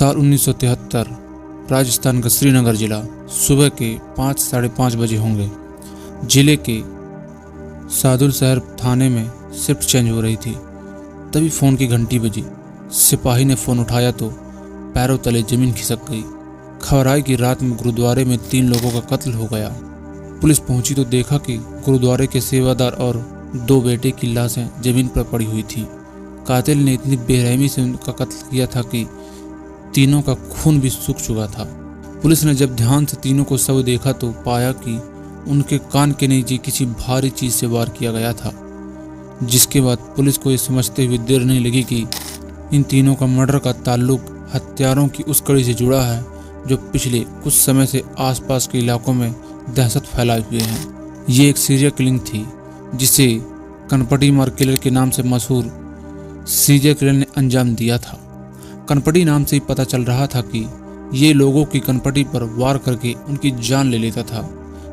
साल 1973 राजस्थान का श्रीनगर जिला। सुबह के 5 साढ़े 5 बजे होंगे। जिले के सादुल शहर थाने में शिफ्ट चेंज हो रही थी, तभी फ़ोन की घंटी बजी। सिपाही ने फ़ोन उठाया तो पैरों तले ज़मीन खिसक गई। खबर आई कि रात में गुरुद्वारे में 3 लोगों का कत्ल हो गया। पुलिस पहुंची तो देखा कि गुरुद्वारे के सेवादार और 2 बेटे की लाशें ज़मीन पर पड़ी हुई थी। कातिल ने इतनी बेरहमी से उनका कत्ल किया था कि तीनों का खून भी सूख चुका था। पुलिस ने जब ध्यान से तीनों को शव देखा तो पाया कि उनके कान के नीचे किसी भारी चीज से वार किया गया था। जिसके बाद पुलिस को ये समझते हुए देर नहीं लगी कि इन तीनों का मर्डर का ताल्लुक हत्यारों की उस कड़ी से जुड़ा है जो पिछले कुछ समय से आसपास के इलाकों में दहशत फैलाए हुए हैं। ये एक सीरियल किलिंग थी जिसे कनपटी मार किलर के नाम से मशहूर सीरियल किलर ने अंजाम दिया था। कनपटी नाम से ही पता चल रहा था कि ये लोगों की कनपटी पर वार करके उनकी जान ले लेता था।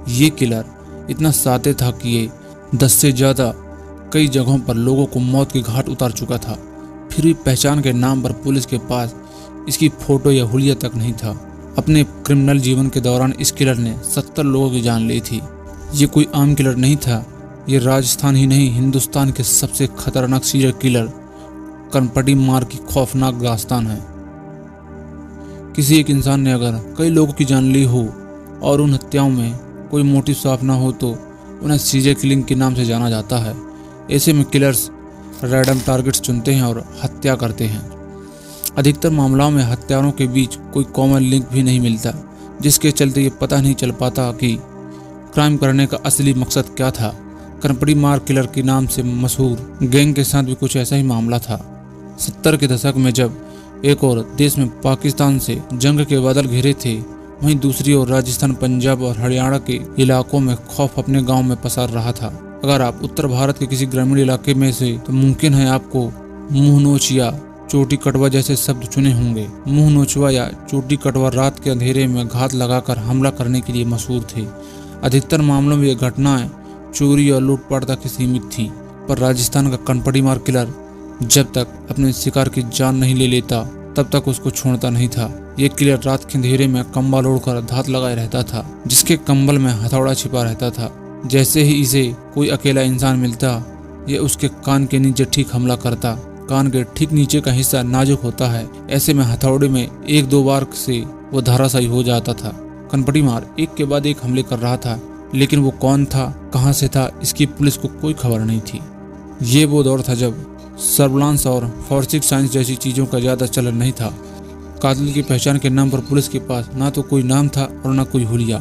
ये किलर इतना साते था कि ये 10 से ज़्यादा कई जगहों पर लोगों को मौत के घाट उतार चुका था। फिर भी पहचान के नाम पर पुलिस के पास इसकी फोटो या हुलिया तक नहीं था। अपने क्रिमिनल जीवन के दौरान इस किलर ने 70 लोगों की जान ली थी। ये कोई आम किलर नहीं था, ये राजस्थान ही नहीं हिंदुस्तान के सबसे खतरनाक सीरियल किलर कनपटी मार की खौफनाक दास्तान है। किसी एक इंसान ने अगर कई लोगों की जान ली हो और उन हत्याओं में कोई मोटिव साफ ना हो तो उन्हें सीरियल किलिंग के नाम से जाना जाता है। ऐसे में किलर्स रैंडम टारगेट्स चुनते हैं और हत्या करते हैं। अधिकतर मामलों में हत्यारों के बीच कोई कॉमन लिंक भी नहीं मिलता, जिसके चलते ये पता नहीं चल पाता कि क्राइम करने का असली मकसद क्या था। कनपटी मार किलर के नाम से मशहूर गैंग के साथ भी कुछ ऐसा ही मामला था। 70 के दशक में जब एक और देश में पाकिस्तान से जंग के बादल घिरे थे, वहीं दूसरी ओर राजस्थान, पंजाब और हरियाणा के इलाकों में खौफ अपने गांव में पसार रहा था। अगर आप उत्तर भारत के किसी ग्रामीण इलाके में से तो मुमकिन है आपको मुंह नोच या चोटी कटवा जैसे शब्द सुने होंगे। मुंह नोचवा या चोटी कटवा रात के अंधेरे में घात लगाकर हमला करने के लिए मशहूर थे। अधिकतर मामलों में ये घटनाएं चोरी और लूटपाट तक ही सीमित थी, पर राजस्थान का कनपटी मार किलर जब तक अपने शिकार की जान नहीं ले लेता तब तक उसको छोड़ता नहीं था। ये किलर रात के अंधेरे में कंबल ओढ़कर धात लगाए रहता था, जिसके कंबल में हथौड़ा छिपा रहता था। जैसे ही इसे कोई अकेला इंसान मिलता, ये उसके कान के नीचे ठीक हमला करता। कान के ठीक नीचे का हिस्सा नाजुक होता है, ऐसे में हथौड़े में 1-2 बार से वो धराशायी हो जाता था। कनपटी मार एक के बाद एक हमले कर रहा था, लेकिन वो कौन था, कहां से था, इसकी पुलिस को कोई खबर नहीं थी। ये वो दौर था जब सर्विलांस और फॉरेंसिक साइंस जैसी चीज़ों का ज़्यादा चलन नहीं था। कातिल की पहचान के नाम पर पुलिस के पास ना तो कोई नाम था और ना कोई हुलिया।